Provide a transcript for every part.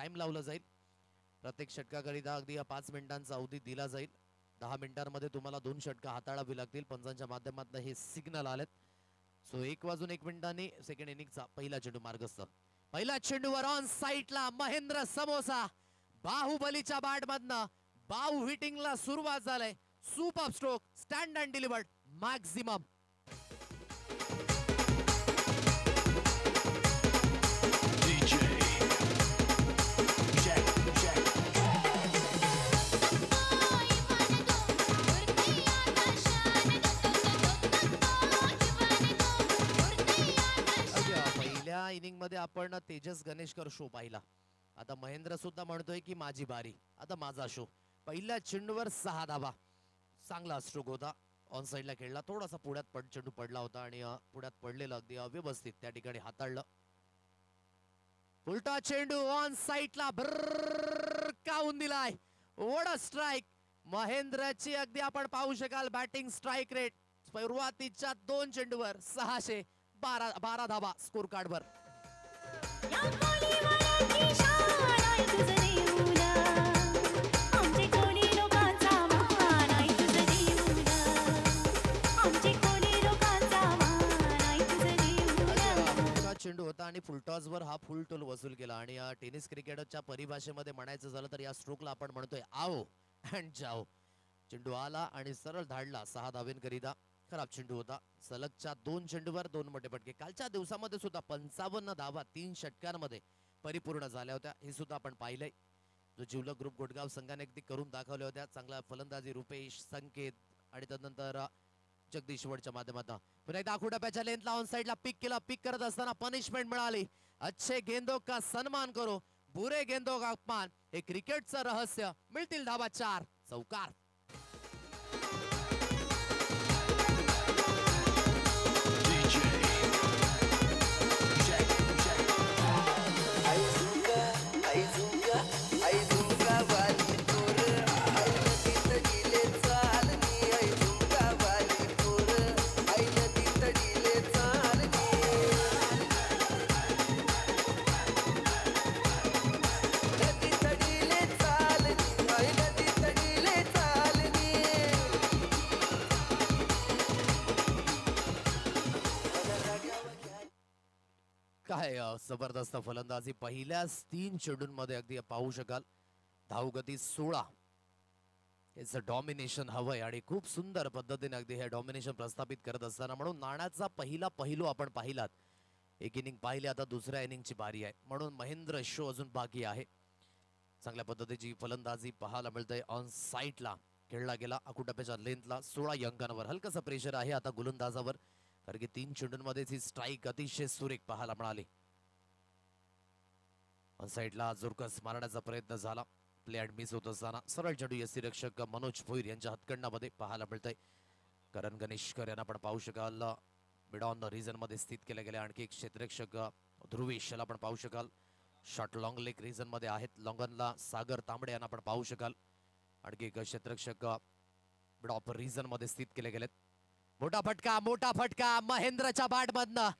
Time लावला जाईल. प्रत्येक षटकाकरिता अगदी 5 मिनिटांचा अवधी दिला जाईल. 10 मिनिटांमध्ये तुम्हाला 2 षटकं हाताळावी लागतील. पंचांच्या माध्यमातून हे सिग्नल आलेत. सो 1 वाजून 1 मिनिटांनी सेकंड इनिंगचा पहिला चेंडू मार्गस्थ. पहिला चेंडूवर ऑन साइडला महेंद्र समोसा. बाहुबलीच्या बॅटमधनं बाहू हिटिंगला सुरुवात झालंय. Super stroke, stand and delivered, maximum. पहिल्या इनिंग मध्ये आपण तेजस गणेशकर शो पाहिला. आता महेंद्र सुद्धा म्हणतोय की माझी बारी, आता माझा शो. पहिल्या चेंडूवर 6 धावा. चांगला स्ट्रोक होता. ऑन साइडला खेळला. थोडासा पुढ्यात चेंडू पडला होता आणि पुढ्यात पडलेला अगदी अव्यवस्थित त्या ठिकाणी हाताळलं. उलटा चेंडू ऑन साइडला भरकावून दिलाय. What a strike. महेंद्रची अगदी आपण पाहू शकाल बॅटिंग स्ट्राइक रेट. सुरुवातीच्या 2 चेंडूवर 612 धावा स्कोर कार्डवर. चेंडू होता आणि फुलटॉसवर हा फुल टोल वसूल केला. आणि टेनिस क्रिकेटच्या परिभाषेमध्ये म्हणायचं झालं तर या स्ट्रोकला आपण म्हणतोय आओ अँड जाओ. चेंडू आला आणि सरळ धाडला 6 धावेंकरिता. खराब चेंडू होता. सलगच्या 2 चेंडूवर 2 मोठे फटके. कालच्या दिवसामध्ये सुद्धा 55 धावा 3 षटकांमध्ये परिपूर्ण झाल्या होत्या. हे सुद्धा आपण पाहिलंय. जो जिवलग ग्रुप गोटगाव संघाने अगदी करून दाखवल्या होत्या. चांगला फलंदाजी रुपेश, संकेत आणि त्यानंतर जगदीश वडच्या माध्यमातून पुन्हा एकदा आखुटप्याच्या लेंथला ऑन साइडला पिक केला. पिक करत असताना पनिशमेंट मिळाली. अच्छे गेंदों का सन्मान करो, बुरे गेंदों का अपमान, हे क्रिकेटचं रहस्य. मिळतील धावा 4. चौकार. काय जबरदस्त फलंदाजी. पहिल्याच 3 चेंडूंमध्ये अगदी पाहू शकाल. धावगती 16. याचं डॉमिनेशन हवंय आणि खूप सुंदर पद्धतीने अगदी हे डॉमिनेशन प्रस्थापित करत असताना म्हणून नाण्याचा पहिला पैलू आपण पाहिलात. एक इनिंग पाहिले, आता दुसऱ्या इनिंगची बारी आहे. म्हणून महेंद्र शो अजून बाकी आहे. चांगल्या पद्धतीची फलंदाजी पाहायला मिळते. ऑन साइडला खेळला गेला. आखुटप्याच्या लेंथला 16 अंकांवर हलकंसं प्रेशर आहे आता गोलंदाजावर. कारण की 3 चेंडूंमध्येच ही स्ट्राईक अतिशय सुरेख पाहायला मिळाली. ऑन साइडला जोरकस मारण्याचा प्रयत्न झाला. प्ले अँड मिस होत असताना सरळ चेंडू यष्टीरक्षक मनोज भोईर यांच्या हातकंडामध्ये पाहायला मिळतंय. करण गणेशकर यांना आपण पाहू शकाल मिड ऑन रिजन मध्ये स्थित केले गेले. आणखी एक क्षेत्ररक्षक ध्रुवेश याला आपण पाहू शकाल शॉर्ट लॉंग लेग रिजन मध्ये आहेत. लॉंगनला सागर तांबडे यांना आपण पाहू शकाल. आणखी एक क्षेत्ररक्षक मिड ऑफ रिजन मध्ये स्थित केले गेलेत. मोठा फटका महेंद्रच्या बॅटमधनं.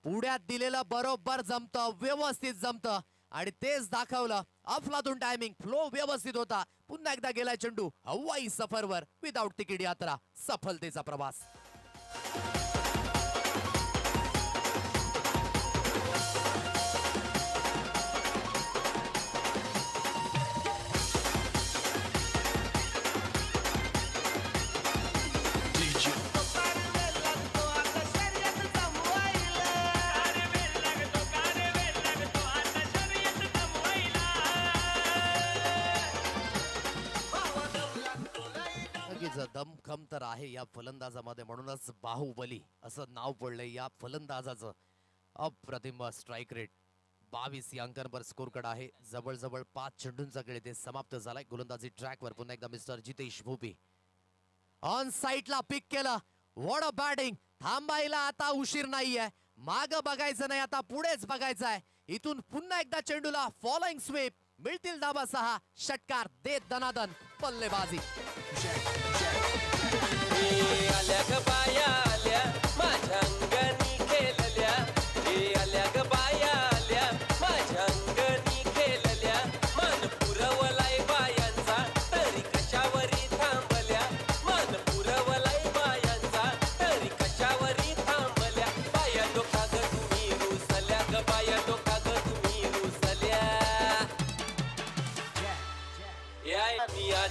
पुढ्यात दिलेलं बरोबर जमतं, व्यवस्थित जमतं आणि तेच दाखवलं. अफलातून टायमिंग, फ्लो व्यवस्थित होता. पुन्हा एकदा गेलाय चेंडू हवाई सफरवर. विदाउट तिकीट यात्रा, सफलतेचा प्रवास. दमखम तर आहे या फलंदाजामध्ये. म्हणूनच बाहुबली असं नाव पडलंय या फलंदाजाचं. अप्रतिम स्ट्राइक रेट. 22 या अंकांवर स्कोर कार्ड आहे. जवळजवळ 5 चेंडूंचा खेळ ते समाप्त झालाय. गोलंदाजी ट्रॅकवर पुन्हा एकदा मिस्टर जितेश भोपी. ऑन साइडला पिक केलं. What a batting. थांबायला आता उशीर नाहीये. माग बघायचं नाही, आता पुढेच बघायचं आहे. इथून पुन्हा एकदा चेंडूला फॉलोइंग स्वीप. मिळतील धावा 6. षटकार देत दनादन बल्लेबाजी. आल्या ग बाया आल्या माझ्या अंगणी खेळल्या. आल्या ग बाया आल्या माझ्या अंगणी खेळल्या.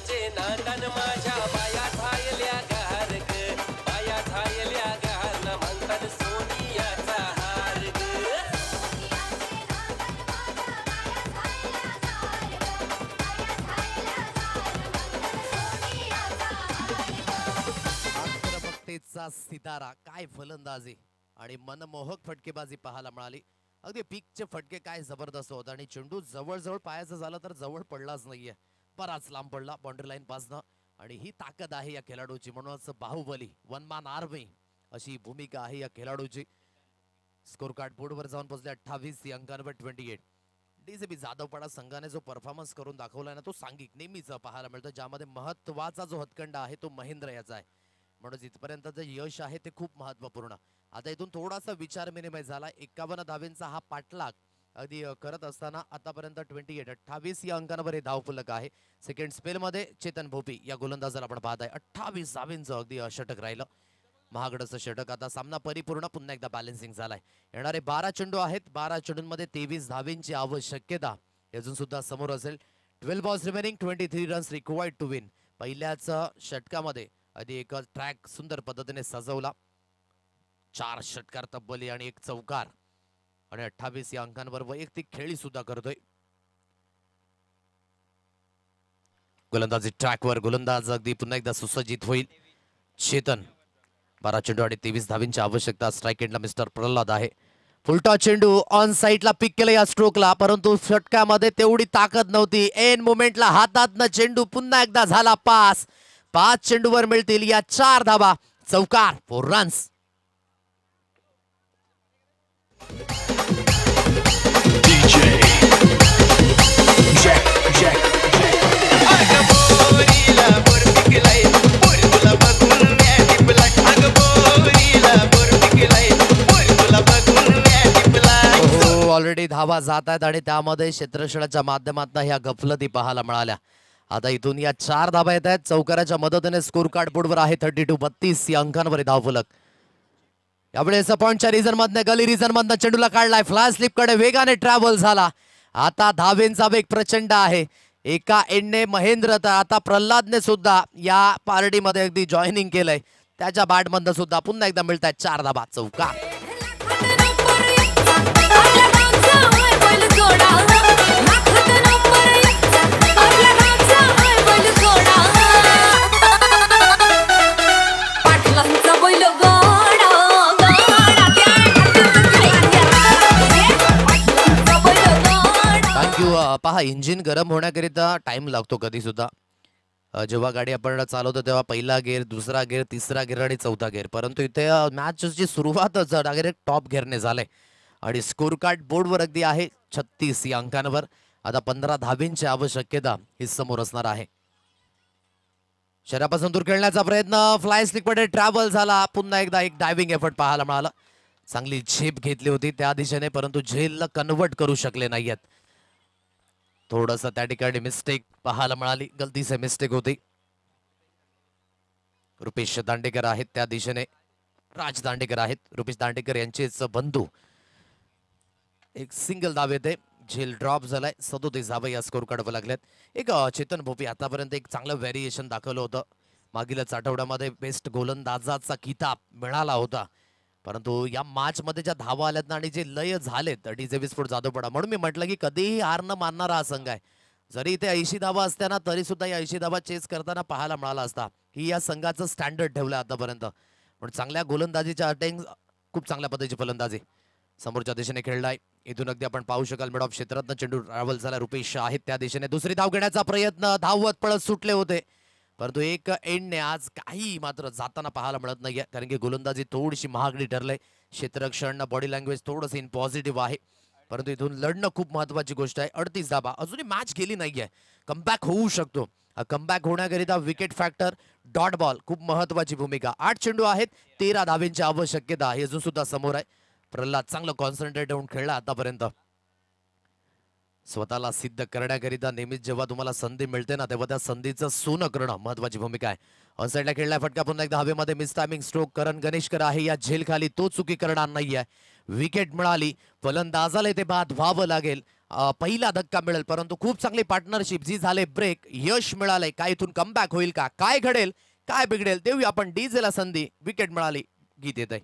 सोनियाचे नांदन माझ्या बाया झायल्या गार ग बाया झायल्या गार न म्हणतात सोनियाचा हार ग आक्रमकतेचा सितारा, काय फलंदाजी आणि मनमोहक फटकेबाजी पाहायला मिळाली. अगदी पीकचे फटके काय जबरदस्त होत आणि चेंडू जवळ पायाचं झालं तर जवळ पडलाच नाहीये, बराच लांब पडला बाउंड्री लाईन पासनं. आणि ही ताकद आहे या खेळाडूची, म्हणूनच बाहुबली वन मॅन आर्मी अशी भूमिका आहे या खेळाडूची. स्कोर कार्ड बोर्डवर जाऊन पोहोचले 28 अंकांवर 28. डीजेबी जाधवपाडा संघाने जो परफॉर्मन्स करून दाखवलाय ना तो सांघिक नेहमीच पाहायला मिळतो, ज्यामध्ये महत्वाचा जो हतकंडा आहे तो महेंद्र याचा आहे. म्हणून इथपर्यंत जे यश आहे ते खूप महत्वपूर्ण. आता इथून थोडासा विचार विनिमय झाला. 51 धावेंचा हा पाठलाग अगदी करत असताना आतापर्यंत 28 या अंकांवर हे धावफलक आहे. सेकंड स्पेल मध्ये चेतन भोपी या गोलंदाजाला आपण पाहत आहे. 28 धावेंचं अगदी षटक राहिलं, महागडचं षटक. आता सामना परिपूर्ण पुन्हा एकदा बॅलन्सिंग झालाय. येणारे 12 चेंडू आहेत, 12 चेंडूंमध्ये 23 धावेंची आवश्यकता अजून सुद्धा समोर असेल. 12 balls remaining, 23 runs required to win. पहिल्याच षटकामध्ये आधी एक ट्रॅक सुंदर पद्धतीने सजवला, 4 षटकार तब्बली आणि 1 चौकार आणि 28 या अंकांवर वैयक्तिक खेळी सुद्धा करतोय. गोलंदाजी ट्रॅकवर, गोलंदाज अगदी पुन्हा एकदा सुसज्जित होईल. चेतन 12 चेंडू आणि 23 धावींची आवश्यकता. स्ट्राईक एंडला मिस्टर प्रल्हाद आहे. फुलटा चेंडू ऑन साईडला पिक केलं या स्ट्रोकला, परंतु षटकामध्ये तेवढी ताकद नव्हती. एन मोमेंटला हातातनं चेंडू पुन्हा एकदा झाला पास. 5 चेंडूवर मिळतील या 4 धावा, चौकार, 4 रन्स. ऑलरेडी धावा जात आहेत आणि त्यामध्ये क्षेत्ररक्षणाच्या माध्यमातून ह्या गफलती पाहायला मिळाल्या. आता इथून या 4 धावा येत आहेत. चौकाराच्या मदतीने स्कोर कार्ड बोर्डवर आहे 32 या अंकांवर धावफलक. यावेळेस पॉइंटच्या रिझन मधने गली रिझन मधनं चेंडूला काढलाय, फ्लाय स्लिप कडे वेगाने ट्रॅव्हल झाला. आता धावेंचा वेग प्रचंड आहे. एका एंडने महेंद्र तर आता प्रल्हादने सुद्धा या पार्टीमध्ये अगदी जॉईनिंग केलंय. त्याच्या बॅट मधनं सुद्धा पुन्हा एकदा मिळत आहेत 4 धावा, चौकार. पहा, इंजिन गरम होण्याकरिता टाइम लागतो कधी सुद्धा. जेव्हा गाडी आपण चालवतो तेव्हा पहिला गिअर, दुसरा गिअर, तिसरा गिअर आणि चौथा गिअर, परंतु इथे मॅचची सुरुवातच डायरेक्ट टॉप गिअरने झाले आणि स्कोर कार्ड बोर्डवर अगदी आहे 36 या अंकांवर. आता 15 धावेंची आवश्यकता ही समोर असणार आहे. शरीरापासून दूर खेळण्याचा प्रयत्न, फ्लाय स्लिकमध्ये ट्रॅव्हल झाला. पुन्हा एकदा एक डायव्हिंग एफर्ट पाहायला मिळाला. चांगली झेप घेतली होती त्या दिशेने, परंतु झेलला कन्वर्ट करू शकले नाहीयेत. थोडंसं त्या ठिकाणी मिस्टेक पाहायला मिळाली, गलतीचे मिस्टेक होती. रुपेश दांडेकर आहेत त्या दिशेने, राज दांडेकर आहेत. रुपेश दांडेकर यांचेच बंधू. एक सिंगल धाव येते, झेल ड्रॉप झालाय. 37 धावा या स्कोर काढावं लागल्यात. एक चेतन भोपी आतापर्यंत एक चांगलं व्हेरिएशन दाखवलं होतं. मागीलच आठवड्यामध्ये बेस्ट गोलंदाजाचा किताब मिळाला होता, परंतु या मॅच मध्ये ज्या धावा आल्यात ना आणि जे लय झालेत डीजे विस्फोट जाधवपाडा, म्हणून मी म्हटलं की कधीही हार न मानणारा हा संघ आहे. जरी इथे 80 धावा असत्या ना तरी सुद्धा या 80 धावा चेस करताना पाहायला मिळाला असता. ही या संघाचं स्टँडर्ड ठेवलं आतापर्यंत. पण चांगल्या गोलंदाजीच्या अटेम्प्ट, खूप चांगल्या पद्धतीची फलंदाजी समोरच्या दिशेने खेळलाय. इथून अगदी आपण पाहू शकाल मिड ऑफ क्षेत्रातनं चेंडू ट्रॅव्हल झाला. रुपेश आहेत त्या दिशेने, दुसरी धाव घेण्याचा प्रयत्न, धावत पळत सुटले होते, परंतु एक एंडने आज काही मात्र जाताना पाहायला मिळत नाहीये, कारण की गोलंदाजी थोडीशी महागडी ठरले. क्षेत्ररक्षण, बॉडी लँग्वेज थोडंसं इन पॉझिटिव्ह आहे, परंतु इथून लढणं खूप महत्वाची गोष्ट आहे. 38 धावा, अजूनही मॅच गेली नाहीये, कमबॅक होऊ शकतो. कमबॅक होण्याकरिता विकेट फॅक्टर, डॉट बॉल खूप महत्वाची भूमिका. 8 चेंडू आहेत, 13 धावेंची आवश्यकता हे अजून सुद्धा समोर आहे. प्रल्हाद चांगलं कॉन्सन्ट्रेट होऊन खेळला आतापर्यंत. स्वतःला सिद्ध करण्याकरिता नेहमीच जेव्हा तुम्हाला संधी मिळते ना तेव्हा त्या संधीचं सोनं करणं महत्वाची भूमिका आहे. ऑनसाइडला खेळलाय फटका, पुन्हा एकदा हवेमध्ये मिस टायमिंग स्ट्रोक. करण गणेशकर आहे या झेल खाली, तो चुकी करणार नाहीये. विकेट मिळाली, फलंदाजाला इथे बाद व्हावं लागेल पहिला धक्का मिळेल, परंतु खूप चांगली पार्टनरशिप जी झाले ब्रेक, यश मिळालंय. काय इथून कमबॅक होईल का? काय घडेल, काय बिघडेल, देऊया आपण डीजेला संधी. विकेट मिळाली, गीत येत आहे.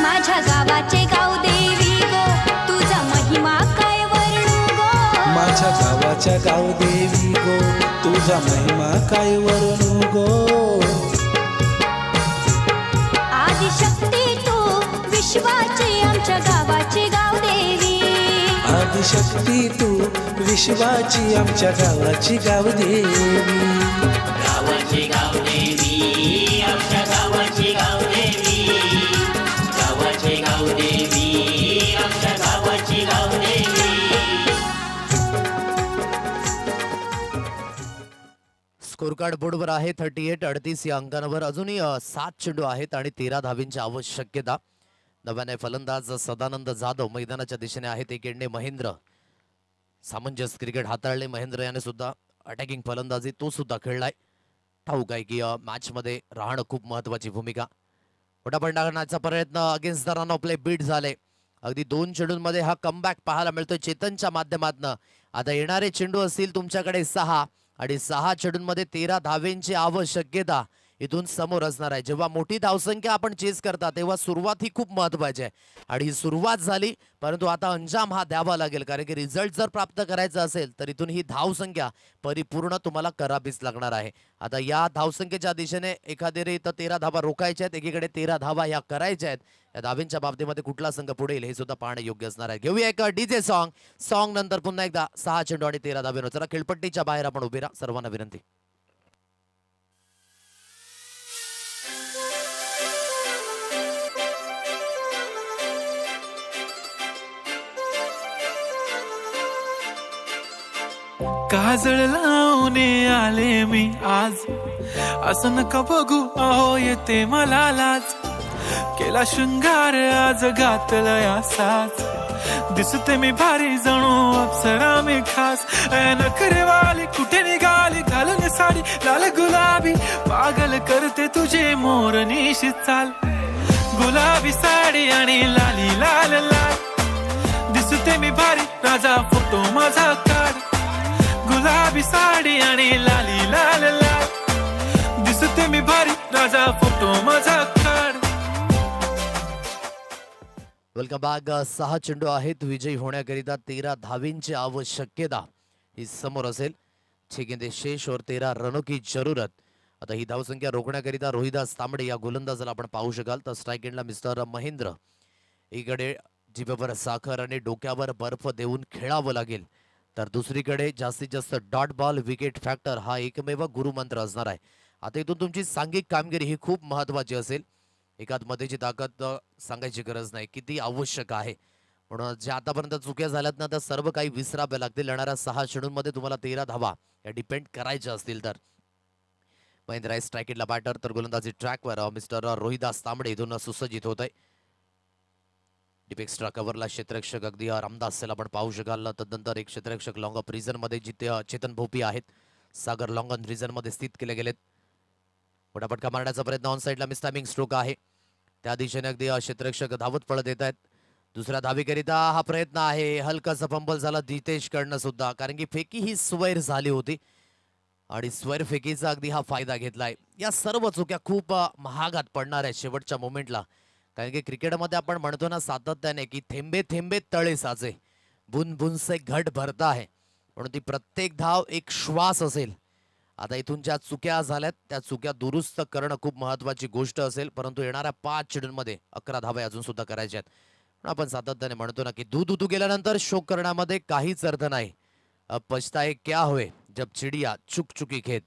माझ्या गावाचे गाव देवी गो, तुझा महिमा काय वर्णू गो. माझ्या गावाच्या गाव देवी गो, तुझा महिमा काय वर्णू गो. आदिशक्ती तू विश्वाची, आमच्या गावाची गाव देवी. आदिशक्ती तू विश्वाची, आमच्या गावाची गाव देवी. गावाची गाव देवी, आमच्या गावाची गाव देवी. गावाची गाव देवी, आमच्या गावाची गाव देवी. स्कोर कार्ड बोर्डवर आहे 38-38 या अंकांवर. अजूनही 7 चेंडू आहेत आणि 13 धावींची आवश्यकता. नव्याने फलंदाज सदानंद जाधव मैदानाच्या दिशेने आहेत. एकेडने महेंद्र सामंजस्य क्रिकेट हाताळले. महेंद्र याने सुद्धा अटॅकिंग फलंदाजी तो सुद्धा खेळलाय. ठाऊक आहे की मॅच मध्ये राहणं खूप महत्वाची भूमिका. फटाफट टाकण्याचा प्रयत्न against the run of play beat झाले. अगदी 2 चेंडूंमध्ये हा कमबॅक पाहायला मिळतोय चेतनच्या माध्यमातून. आता येणारे चेंडू असतील तुमच्याकडे 6 आणि 6 चेंडूंमध्ये 13 धावेंची आवश्यकता इथून समोर असणार आहे. जेव्हा मोठी धावसंख्या आपण चेस करता तेव्हा सुरुवात ही खूप महत्वाची आहे आणि ही सुरुवात झाली, परंतु आता अंजाम हा द्यावा लागेल. कारण की रिझल्ट जर प्राप्त करायचा असेल तर इथून ही धावसंख्या परिपूर्ण तुम्हाला करावीच लागणार आहे. आता या धावसंख्येच्या दिशेने एखाद्या इथं 13 धावा रोखायच्या आहेत, एकीकडे 13 धावा ह्या करायच्या आहेत. या धावेंच्या बाबतीमध्ये कुठला संघ पुढे येईल हे सुद्धा पाहणं योग्य असणार आहे. घेऊया एक डीजे सॉन्ग नंतर पुन्हा एकदा 6 चेंडू आणि 13 धावे. जरा खेळपट्टीच्या बाहेर आपण उभे राहा, सर्वांना विनंती. काजळ लावून आले मी आज, असं नका बघू अहो येते मला लाज. केला शृंगार आज घातला असाच, दिसते मी भारी जणू अप्सरा मी खास. नखरेवाली कुठे निघाली घालून साडी लाल गुलाबी, पागल करते तुझे मोरनीशी चाल. गुलाबी साडी आणि लाली लाल लाल, दिसते मी भारी राजा फोटो माझा काढ. गुलाबी साडी आणि लाली लाल लाल, दिसते मी भारी राजा फोटो माझा काढ. Welcome back. 6 चेंडू आहेत. विजयी होण्याकरिता 13 धावेंची आवश्यकता ही समोर असेल. 6 गेंदे शेष और 13 रनों की जरूरत. आता ही धावसंख्या रोखण्याकरिता रोहिदास तांबडे या गोलंदाजाला आपण पाहू शकाल. तर स्ट्राईक एंडला मिस्टर महेंद्र. इकडे जिभेवर साखर आणि डोक्यावर बर्फ देऊन खेळावं लागेल, तर दुसरीकडे जास्तीत जास्त डॉट बॉल विकेट फॅक्टर हा एकमेव गुरुमंत्र असणार आहे. आता इथून तुमची सांघिक कामगिरी ही खूप महत्वाची असेल. एकात मध्येची ताकद सांगायची गरज नाही, किती आवश्यक आहे. म्हणून ज्या आतापर्यंत चुक्या झाल्यात ना त्या सर्व काही विसराव्या लागतील. येणाऱ्या 6 चेंडूंमध्ये तुम्हाला 13 धावा या डिपेंड करायच्या असतील तर. महेंद्र स्ट्राईकला बॅटर, तर गोलंदाजी ट्रॅकवर मिस्टर रोहिदास तांबडे इथून सुसज्जित होत आहे. डीप एक्स्ट्रा कव्हरला क्षेत्ररक्षक अगदी रामदास आपण पाहू शकाल. तदनंतर एक क्षेत्ररक्षक लॉंग ऑफ रिझन मध्ये जिथे चेतन भोपी आहेत, सागर लॉंग ऑन रिझन मध्ये स्थित केले गेलेत. फटाफटका मारण्याचा प्रयत्न ऑन साईडला मिस टायमिंग स्ट्रोक आहे, त्या दिशेने अगदी क्षेत्ररक्षक धावत पळत येत आहेत. दुसऱ्या धावेकरिता हा प्रयत्न आहे. हलकासा फंबल झाला जितेश कडनं सुद्धा, कारण की फेकी ही स्वैर झाली होती आणि स्वैर फेकीचा अगदी हा फायदा घेतलाय. या सर्व चुक्या खूप महागात पडणार आहेत शेवटच्या मोमेंटला. कारण की क्रिकेटमध्ये आपण म्हणतो ना सातत्याने की थेंबे थेंबे तळे साचे, बुन बुन से घट भरता है. म्हणून ती प्रत्येक धाव एक श्वास असेल. आता इथून ज्या चुक्या झाल्यात त्या चुक्या दुरुस्त करणं खूप महत्वाची गोष्ट असेल. परंतु येणाऱ्या 5 चेंडूंमध्ये 11 धावे अजून सुद्धा करायच्या आहेत. आपण सातत्याने म्हणतो ना की दूध उतू गेल्यानंतर शोक करण्यामध्ये काहीच अर्थ नाही. अब पछताए क्या हुए जब चिडिया चुक चुकी खेत.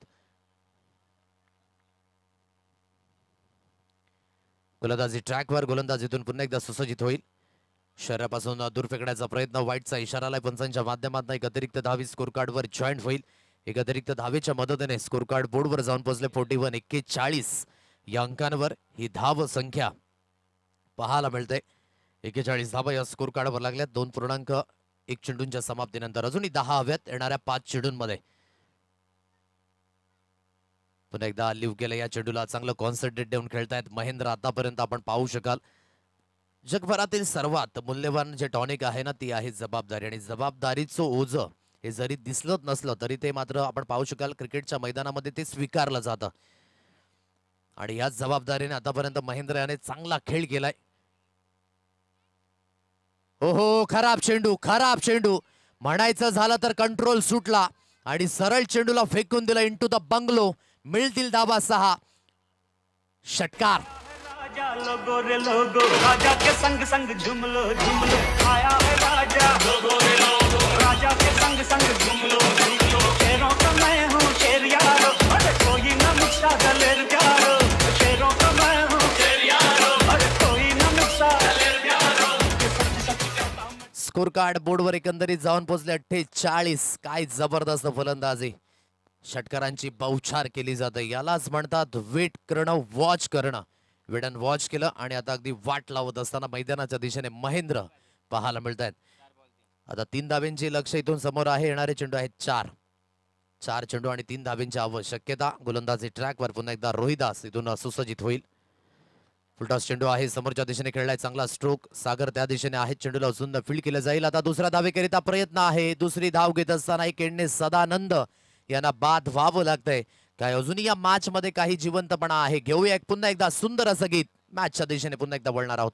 गोलंदाजी ट्रॅकवर, गोलंदाजीतून पुन्हा एकदा सुसज्जित होईल. शरीरापासून दूर फेकण्याचा प्रयत्न, वाईटचा इशाराला पंचांच्या माध्यमातून एक अतिरिक्त धावी स्कोर कार्डवर जॉईंट होईल. एक अतिरिक्त धावेच्या मदतीने स्कोर कार्ड बोर्डवर जाऊन पोहोचले 41 या अंकांवर ही धाव संख्या पाहायला मिळते. 41 धावा या स्कोर कार्डवर लागल्यात 2.1 चेंडूंच्या समाप्तीनंतर. अजूनही 10 हव्यात येणाऱ्या 5 चेंडूंमध्ये. पुन्हा एकदा लिव्ह केलं या चेंडूला, चांगलं कॉन्सन्ट्रेट देऊन खेळतायत महेंद्र. आतापर्यंत आपण पाहू शकाल जगभरातील सर्वात मूल्यवान जे टॉनिक आहे ना ती आहे जबाबदारी आणि जबाबदारीचं ओझं हे जरी दिसलं नसलं तरी ते मात्र आपण पाहू शकाल क्रिकेटच्या मैदानामध्ये ते स्वीकारलं जातं आणि याच जबाबदारीने आतापर्यंत महेंद्र याने चांगला खेळ केलाय. ओहो खराब चेंडू म्हणायचं झालं तर कंट्रोल सुटला आणि सरळ चेंडूला फेकून दिला इंटू द बंगलो. मिळतील धाबा 6. षटकार. राजा लोगो रे लोगो राजा के संग संग झुमलो झुमलो आया है राजा लोगो रे लोगो राजा के संग संग झुमलो झुमलो शेरों का मैं हूँ शेर यारो अरे कोई ना मिक्सा दलेर प्यारो शेरों का मैं हूँ शेर यारो अरे कोई ना मिक्सा दलेर प्यारो. स्कोर कार्ड बोर्डवर एकंदरीत जाऊन पोहोचले 48. काय जबरदस्त फलंदाजी. षटकारांची बौछार केली जाते. यालाच म्हणतात वेट करणं, वॉच करणं. वेट अँड वॉच केलं आणि आता अगदी वाट लावत असताना मैदानाच्या दिशेने महेंद्र पाहायला मिळत आहेत. आता 3 धाब्यांची लक्ष इथून समोर आहे. येणारे चेंडू आहेत 4 चेंडू आणि 3 धाब्यांची आवश्यकता. गोलंदाजी ट्रॅकवर पुन्हा एकदा रोहिदास इथून सुसज्जित होईल. फुलटॉस चेंडू आहे समोरच्या दिशेने खेळलाय. चांगला स्ट्रोक. सागर त्या दिशेने आहे. चेंडूला उचलून फील्ड केलं जाईल. आता दुसऱ्या धावेकरिता प्रयत्न आहे. दुसरी धाव घेत असताना एक एंडने सदानंद यांना बाद व्हावं लागतंय. काय अजूनही या मॅच मध्ये काही जिवंतपणा आहे. घेऊया एक पुन्हा एकदा सुंदर असं गीत. मॅचच्या दिशेने पुन्हा एकदा वळणार आहोत.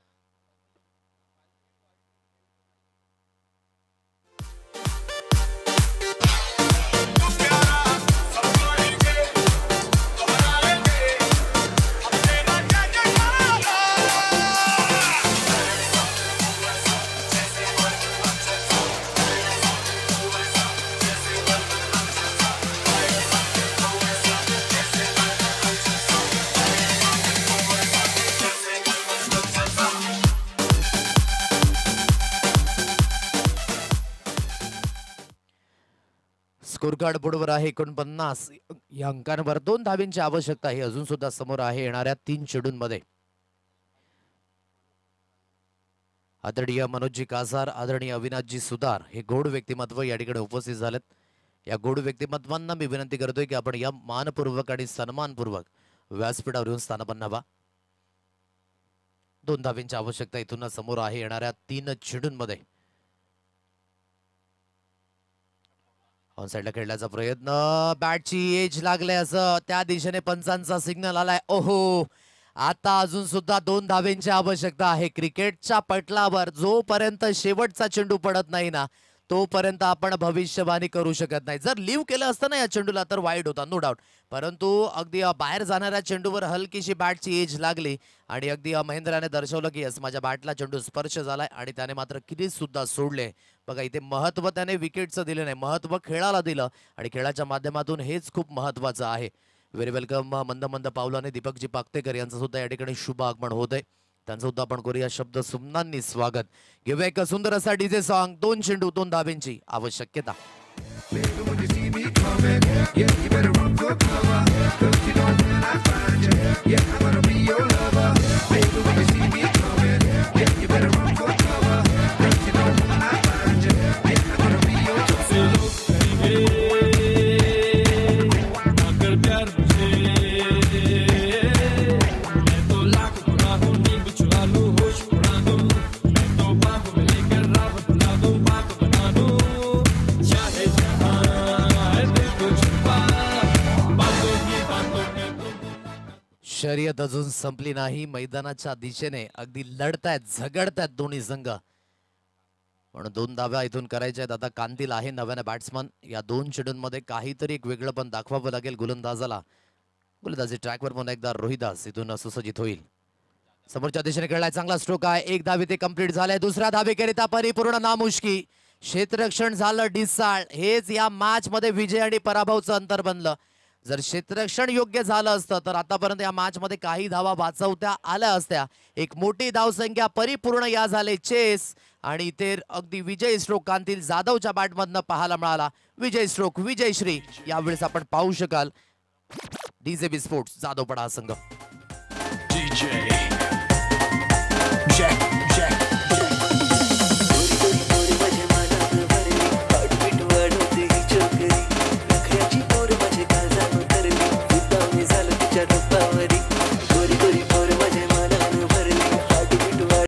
स्कोर कार्ड बोर्डवर आहे 49 या अंकांवर 2 धाब्यांची आवश्यकता आहे. अजून सुद्धा समोर आहे येणाऱ्या 3 चेंडूंमध्ये. आदरणीय मनोजजी कासार, आदरणीय अविनाशजी सुतार हे गोड व्यक्तिमत्व या ठिकाणी उपस्थित झालेत. या गोड व्यक्तिमत्वांना मी विनंती करतोय की आपण या मानपूर्वक आणि सन्मानपूर्वक व्यासपीठावर येऊन स्थानपन्न व्हा. 2 धाब्यांची आवश्यकता इथून समोर आहे येणाऱ्या 3 चेंडूंमध्ये. ऑन साइडला खेळण्याचा प्रयत्न. बॅटची एज लागले असं त्या दिशेने पंचांचा सिग्नल आलाय. ओहो आता अजून सुद्धा 2 धाब्यांची आवश्यकता आहे. क्रिकेटच्या पटलावर जोपर्यंत शेवटचा चेंडू पडत नाही ना तोपर्यंत आपण भविष्यवाणी करू शकत नाही. जर लिव्ह केलं असतं ना या चेंडूला तर वाईड होता नो डाऊट. परंतु अगदी बाहेर जाणाऱ्या चेंडूवर हलकीशी बॅटची एज लागली आणि अगदी महेंद्राने दर्शवलं की यस माझ्या बॅटला चेंडू स्पर्श झालाय आणि त्याने मात्र क्रीज सुद्धा सोडले. बघा इथे महत्व त्याने विकेटचं दिलं नाही, महत्व खेळाला दिलं आणि खेळाच्या माध्यमातून हेच खूप महत्वाचं आहे. Very welcome. मंद मंद पावलाने दीपकजी पाकतेकर यांचं सुद्धा या ठिकाणी शुभ आगमन होत आहे. त्यांचं सुद्धा आपण करूया शब्द सुमनांनी स्वागत. घेऊया एक सुंदर असा डीजे सॉन्ग. 2 चेंडू 2 धाब्यांची आवश्यकता. शर्यत अजून संपली नाही. मैदानाच्या दिशेने अगदी लढतायत, झगडतायत दोन्ही संघ. म्हणून 2 धाब्या इथून करायच्या आहेत. आता कांतील आहे नव्याने बॅट्समन. या 2 चेंडूंमध्ये काहीतरी एक वेगळं पण दाखवावं लागेल गोलंदाजाला. गोलंदाजी ट्रॅकवर पुन्हा एकदा रोहिदास इथून सुसज्जित होईल. समोरच्या दिशेने खेळलाय. चांगला स्ट्रोक आहे. 1 धाव इथे कंप्लीट झालाय. दुसऱ्या धावेकरिता परिपूर्ण नामुष्की. क्षेत्ररक्षण झालं डिसाळ. हेच या मॅच मध्ये विजय आणि पराभवाचं अंतर बनलं. जर क्षेत्ररक्षण योग्य झालं असतं तर आतापर्यंत या मॅच मध्ये काही धावा वाचवत्या आल्या असत्या. एक मोठी धावसंख्या परिपूर्ण या झाले चेस आणि इथे अगदी विजय स्ट्रोक कांतील जाधवच्या बॅटमधनं पाहायला मिळाला. विजय स्ट्रोक विजयश्री यावेळेस आपण पाहू शकाल. डीजेबी स्पोर्ट्स जाधवपडा संघ. DJ